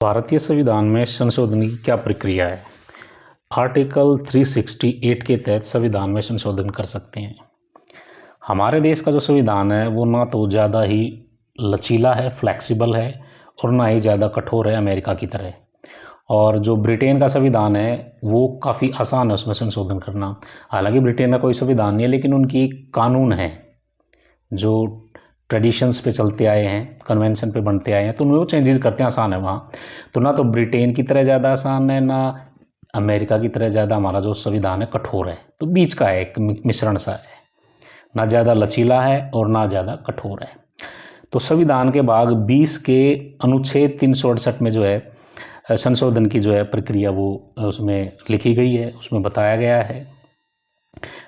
भारतीय संविधान में संशोधन की क्या प्रक्रिया है? आर्टिकल 368 के तहत संविधान में संशोधन कर सकते हैं। हमारे देश का जो संविधान है वो ना तो ज़्यादा ही लचीला है, फ्लेक्सिबल है, और ना ही ज़्यादा कठोर है अमेरिका की तरह। और जो ब्रिटेन का संविधान है वो काफ़ी आसान है उसमें संशोधन करना। हालांकि ब्रिटेन का कोई संविधान नहीं है, लेकिन उनकी एक कानून है जो ट्रेडिशंस पे चलते आए हैं, कन्वेंशन पे बनते आए हैं, तो उनमें वो चेंजेस करते हैं, आसान है वहाँ। तो ना तो ब्रिटेन की तरह ज़्यादा आसान है, ना अमेरिका की तरह ज़्यादा हमारा जो संविधान है कठोर है। तो बीच का है, एक मिश्रण सा है, ना ज़्यादा लचीला है और ना ज़्यादा कठोर है। तो संविधान के भाग 20 के अनुच्छेद 368 में जो है संशोधन की जो है प्रक्रिया वो उसमें लिखी गई है, उसमें बताया गया है।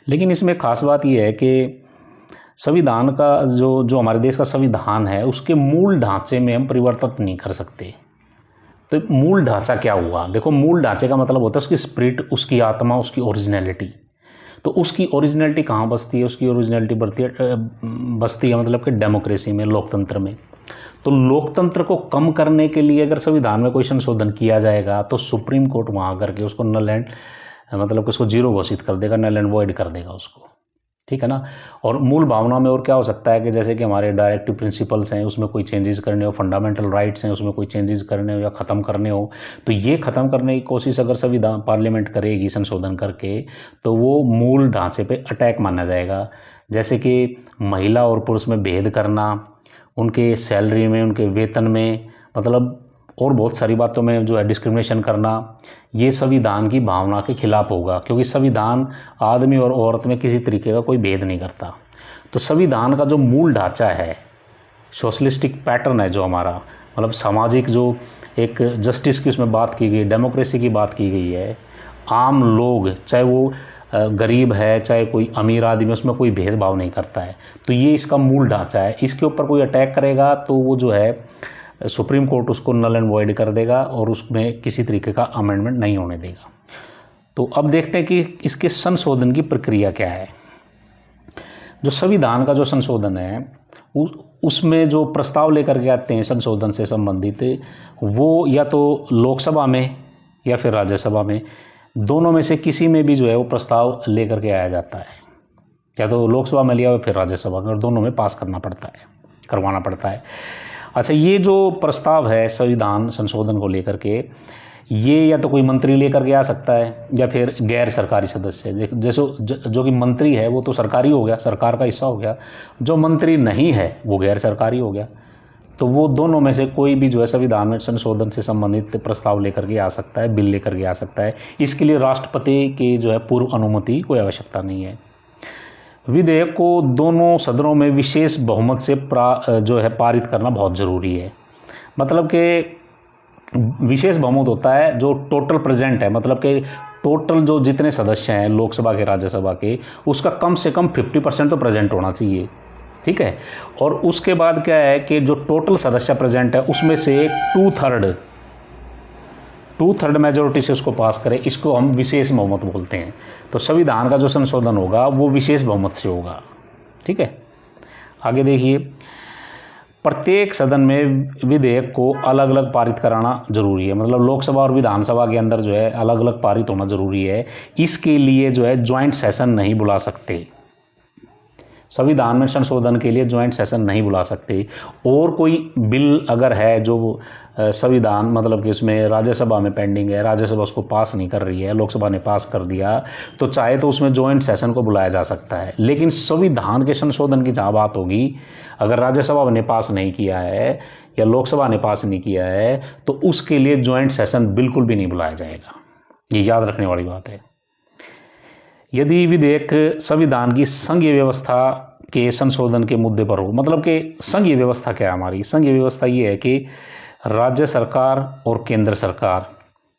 लेकिन इसमें खास बात यह है कि संविधान का जो हमारे देश का संविधान है उसके मूल ढांचे में हम परिवर्तन नहीं कर सकते। तो मूल ढांचा क्या हुआ? देखो, मूल ढांचे का मतलब होता है उसकी स्पिरिट, उसकी आत्मा, उसकी ओरिजिनलिटी। तो उसकी ओरिजिनलिटी कहाँ बसती है? उसकी ओरिजिनलिटी बसती है मतलब कि डेमोक्रेसी में, लोकतंत्र में। तो लोकतंत्र को कम करने के लिए अगर संविधान में कोई संशोधन किया जाएगा तो सुप्रीम कोर्ट वहाँ करके उसको नल एंड मतलब उसको जीरो घोषित कर देगा, नल एंड वॉइड कर देगा उसको, ठीक है ना। और मूल भावना में और क्या हो सकता है कि जैसे कि हमारे डायरेक्टिव प्रिंसिपल्स हैं उसमें कोई चेंजेस करने हो, फंडामेंटल राइट्स हैं उसमें कोई चेंजेस करने हो या ख़त्म करने हो, तो ये ख़त्म करने की कोशिश अगर संविधान पार्लियामेंट करेगी संशोधन करके तो वो मूल ढांचे पे अटैक माना जाएगा। जैसे कि महिला और पुरुष में भेद करना, उनके सैलरी में, उनके वेतन में, मतलब और बहुत सारी बातों में जो है डिस्क्रिमिनेशन करना, ये संविधान की भावना के खिलाफ होगा, क्योंकि संविधान आदमी और औरत में किसी तरीके का कोई भेद नहीं करता। तो संविधान का जो मूल ढांचा है, सोशलिस्टिक पैटर्न है जो हमारा, मतलब सामाजिक जो एक जस्टिस की उसमें बात की गई, डेमोक्रेसी की बात की गई है, आम लोग चाहे वो गरीब है चाहे कोई अमीर आदमी, उसमें कोई भेदभाव नहीं करता है। तो ये इसका मूल ढांचा है। इसके ऊपर कोई अटैक करेगा तो वो जो है सुप्रीम कोर्ट उसको नल एंड वॉइड कर देगा और उसमें किसी तरीके का अमेंडमेंट नहीं होने देगा। तो अब देखते हैं कि इसके संशोधन की प्रक्रिया क्या है। जो संविधान का जो संशोधन है उसमें जो प्रस्ताव लेकर के आते हैं संशोधन से संबंधित, वो या तो लोकसभा में या फिर राज्यसभा में, दोनों में से किसी में भी जो है वो प्रस्ताव लेकर के आया जाता है। या तो लोकसभा में लिया या फिर राज्यसभा में, और दोनों में पास करना पड़ता है, करवाना पड़ता है। अच्छा, ये जो प्रस्ताव है संविधान संशोधन को लेकर के, ये या तो कोई मंत्री लेकर के आ सकता है या फिर गैर सरकारी सदस्य। जैसे जो कि मंत्री है वो तो सरकारी हो गया, सरकार का हिस्सा हो गया, जो मंत्री नहीं है वो गैर सरकारी हो गया। तो वो दोनों में से कोई भी जो है संविधान में संशोधन से संबंधित प्रस्ताव लेकर के आ सकता है, बिल लेकर के आ सकता है। इसके लिए राष्ट्रपति की जो है पूर्व अनुमति कोई आवश्यकता नहीं है। विधेयक को दोनों सदनों में विशेष बहुमत से जो है पारित करना बहुत ज़रूरी है। मतलब कि विशेष बहुमत होता है जो टोटल प्रेजेंट है, मतलब कि टोटल जो जितने सदस्य हैं लोकसभा के, राज्यसभा के, उसका कम से कम 50% तो प्रेजेंट होना चाहिए, ठीक है। और उसके बाद क्या है कि जो टोटल सदस्य प्रेजेंट है उसमें से टू थर्ड मेजोरिटी से उसको पास करें, इसको हम विशेष बहुमत बोलते हैं। तो संविधान का जो संशोधन होगा वो विशेष बहुमत से होगा, ठीक है। आगे देखिए, प्रत्येक सदन में विधेयक को अलग अलग पारित कराना जरूरी है, मतलब लोकसभा और विधानसभा के अंदर जो है अलग अलग पारित होना जरूरी है। इसके लिए जो है ज्वाइंट सेशन नहीं बुला सकते, संविधान में संशोधन के लिए ज्वाइंट सेशन नहीं बुला सकते। और कोई बिल अगर है जो संविधान मतलब कि उसमें राज्यसभा में पेंडिंग है, राज्यसभा उसको पास नहीं कर रही है, लोकसभा ने पास कर दिया, तो चाहे तो उसमें ज्वाइंट सेशन को बुलाया जा सकता है। लेकिन संविधान के संशोधन की जहाँ बात होगी, अगर राज्यसभा ने पास नहीं किया है या लोकसभा ने पास नहीं किया है तो उसके लिए ज्वाइंट सेशन बिल्कुल भी नहीं बुलाया जाएगा। ये याद रखने वाली बात है। यदि विधेयक संविधान की संघीय व्यवस्था के संशोधन के मुद्दे पर हो, मतलब कि संघीय व्यवस्था क्या है हमारी? संघीय व्यवस्था ये है कि राज्य सरकार और केंद्र सरकार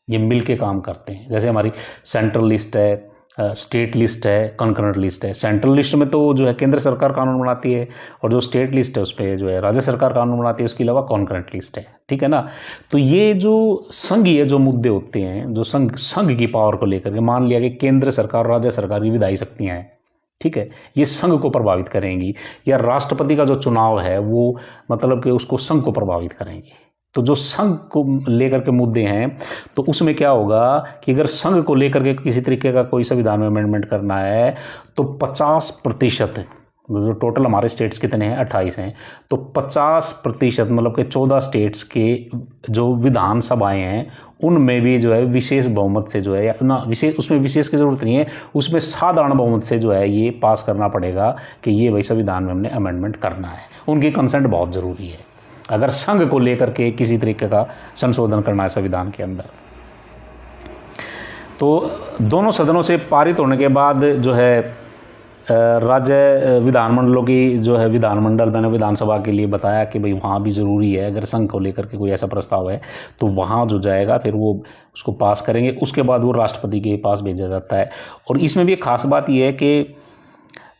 ये मिल के काम करते हैं। जैसे हमारी सेंट्रल लिस्ट है, स्टेट लिस्ट है, कंकरेंट लिस्ट है। सेंट्रल लिस्ट में तो जो है केंद्र सरकार कानून बनाती है, और जो स्टेट लिस्ट है उस पर जो है राज्य सरकार कानून बनाती है। उसके अलावा कॉन्करेंट लिस्ट है, ठीक है ना। तो ये जो संघीय जो मुद्दे होते हैं, जो संघ की पावर को लेकर के, मान लिया कि केंद्र सरकार, राज्य सरकार की विधायी शक्तियाँ हैं, ठीक है, ये संघ को प्रभावित करेंगी, या राष्ट्रपति का जो चुनाव है वो मतलब कि उसको संघ को प्रभावित करेंगी। तो जो संघ को लेकर के मुद्दे हैं तो उसमें क्या होगा कि अगर संघ को लेकर के किसी तरीके का कोई संविधान में अमेंडमेंट करना है तो 50%, जो टोटल हमारे स्टेट्स कितने हैं 28 हैं, तो 50% मतलब कि 14 स्टेट्स के जो विधानसभाएं हैं उनमें भी जो है विशेष बहुमत से जो है ना, विशेष उसमें विशेष की ज़रूरत नहीं है, उसमें साधारण बहुमत से जो है ये पास करना पड़ेगा कि ये भाई संविधान में हमने अमेंडमेंट करना है। उनकी कंसेंट बहुत ज़रूरी है अगर संघ को लेकर के किसी तरीके का संशोधन करना है संविधान के अंदर। तो दोनों सदनों से पारित होने के बाद जो है राज्य विधानमंडलों की जो है विधानमंडल, मैंने विधानसभा के लिए बताया कि भाई वहाँ भी ज़रूरी है, अगर संघ को लेकर के कोई ऐसा प्रस्ताव है तो वहाँ जो जाएगा फिर वो उसको पास करेंगे, उसके बाद वो राष्ट्रपति के पास भेजा जाता है। और इसमें भी एक खास बात यह है कि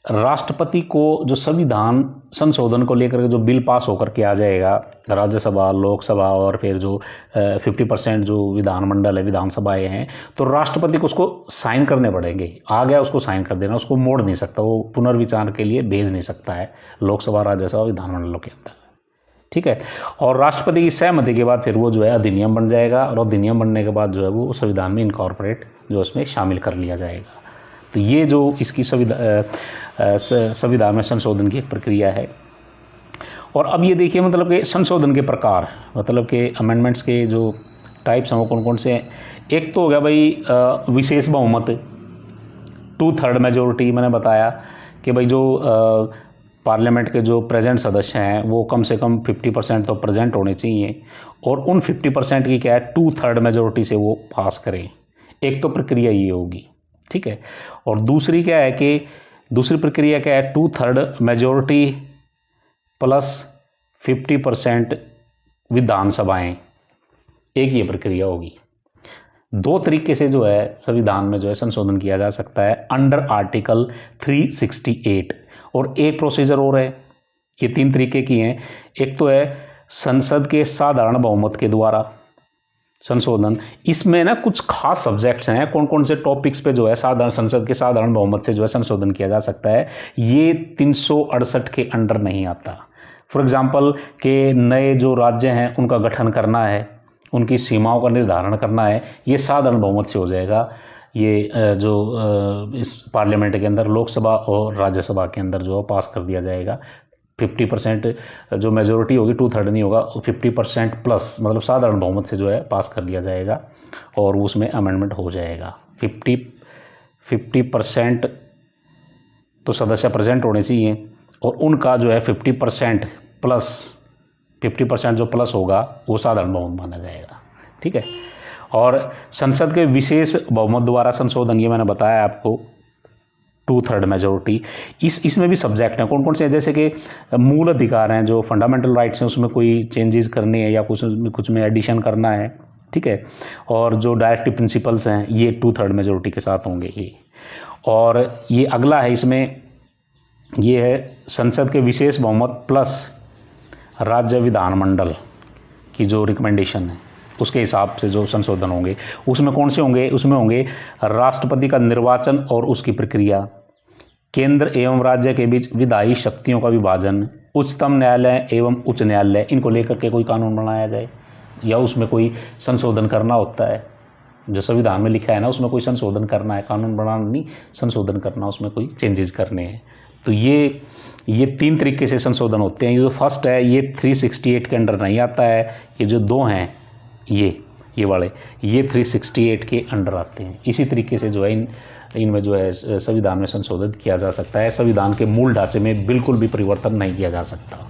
राष्ट्रपति को जो संविधान संशोधन को लेकर के जो बिल पास होकर के आ जाएगा, राज्यसभा, लोकसभा और फिर जो 50% जो विधानमंडल है, विधानसभाएं हैं, तो राष्ट्रपति को उसको साइन करने पड़ेंगे। आ गया उसको साइन कर देना, उसको मोड़ नहीं सकता, वो पुनर्विचार के लिए भेज नहीं सकता है लोकसभा, राज्यसभा, विधानमंडलों के अंदर, ठीक है। और राष्ट्रपति की सहमति के बाद फिर वो जो है अधिनियम बन जाएगा और अधिनियम बनने के बाद जो है वो संविधान में इनकॉर्पोरेट जो उसमें शामिल कर लिया जाएगा। तो ये जो इसकी संविधान में संशोधन की एक प्रक्रिया है। और अब ये देखिए मतलब कि संशोधन के प्रकार, मतलब कि अमेंडमेंट्स के जो टाइप्स हैं वो कौन कौन से हैं। एक तो हो गया भाई विशेष बहुमत, 2/3 मेजोरिटी। मैंने बताया कि भाई जो पार्लियामेंट के जो प्रेजेंट सदस्य हैं वो कम से कम 50% तो प्रेजेंट होने चाहिए और उन 50% की क्या है 2/3 मेजोरिटी से वो पास करें। एक तो प्रक्रिया ये होगी, ठीक है। और दूसरी क्या है कि दूसरी प्रक्रिया क्या है 2/3 मेजोरिटी प्लस 50% विधानसभाएं, एक ये प्रक्रिया होगी। दो तरीके से जो है संविधान में जो है संशोधन किया जा सकता है अंडर आर्टिकल 368। और एक प्रोसीजर और है, ये 3 तरीके की हैं। एक तो है संसद के साधारण बहुमत के द्वारा संशोधन। इसमें ना कुछ खास सब्जेक्ट्स हैं, कौन कौन से टॉपिक्स पे जो है साधारण संसद के साधारण बहुमत से जो है संशोधन किया जा सकता है। ये 368 के अंडर नहीं आता। फॉर एग्जांपल के नए जो राज्य हैं उनका गठन करना है, उनकी सीमाओं का निर्धारण करना है, ये साधारण बहुमत से हो जाएगा। ये जो इस पार्लियामेंट के अंदर लोकसभा और राज्यसभा के अंदर जो है पास कर दिया जाएगा। 50% जो मेजोरिटी होगी, 2/3 नहीं होगा, 50% प्लस मतलब साधारण बहुमत से जो है पास कर दिया जाएगा और उसमें अमेंडमेंट हो जाएगा। 50% तो सदस्य प्रेजेंट होने चाहिए और उनका जो है 50% प्लस 50% जो प्लस होगा वो साधारण बहुमत माना जाएगा, ठीक है। और संसद के विशेष बहुमत द्वारा संशोधन, ये मैंने बताया आपको 2/3 मेजोरिटी। इसमें भी सब्जेक्ट हैं, कौन कौन से हैं, जैसे कि मूल अधिकार हैं, जो फंडामेंटल राइट्स हैं उसमें कोई चेंजेस करने हैं या कुछ में एडिशन करना है, ठीक है। और जो डायरेक्टिव प्रिंसिपल्स हैं ये 2/3 मेजोरिटी के साथ होंगे ये। और ये अगला है, इसमें ये है संसद के विशेष बहुमत प्लस राज्य विधानमंडल की जो रिकमेंडेशन है उसके हिसाब से जो संशोधन होंगे। उसमें कौन से होंगे, उसमें होंगे राष्ट्रपति का निर्वाचन और उसकी प्रक्रिया, केंद्र एवं राज्य के बीच विधायी शक्तियों का विभाजन, उच्चतम न्यायालय एवं उच्च न्यायालय, इनको लेकर के कोई कानून बनाया जाए या उसमें कोई संशोधन करना होता है। जो संविधान में लिखा है ना उसमें कोई संशोधन करना है, कानून बनाना नहीं, संशोधन करना, उसमें कोई चेंजेस करने हैं। तो ये 3 तरीके से संशोधन होते हैं। ये जो फर्स्ट है ये 368 के अंडर नहीं आता है। ये जो 2 हैं ये वाले ये 368 के अंडर आते हैं। इसी तरीके से जो है इनमें जो है संविधान में संशोधित किया जा सकता है। संविधान के मूल ढांचे में बिल्कुल भी परिवर्तन नहीं किया जा सकता।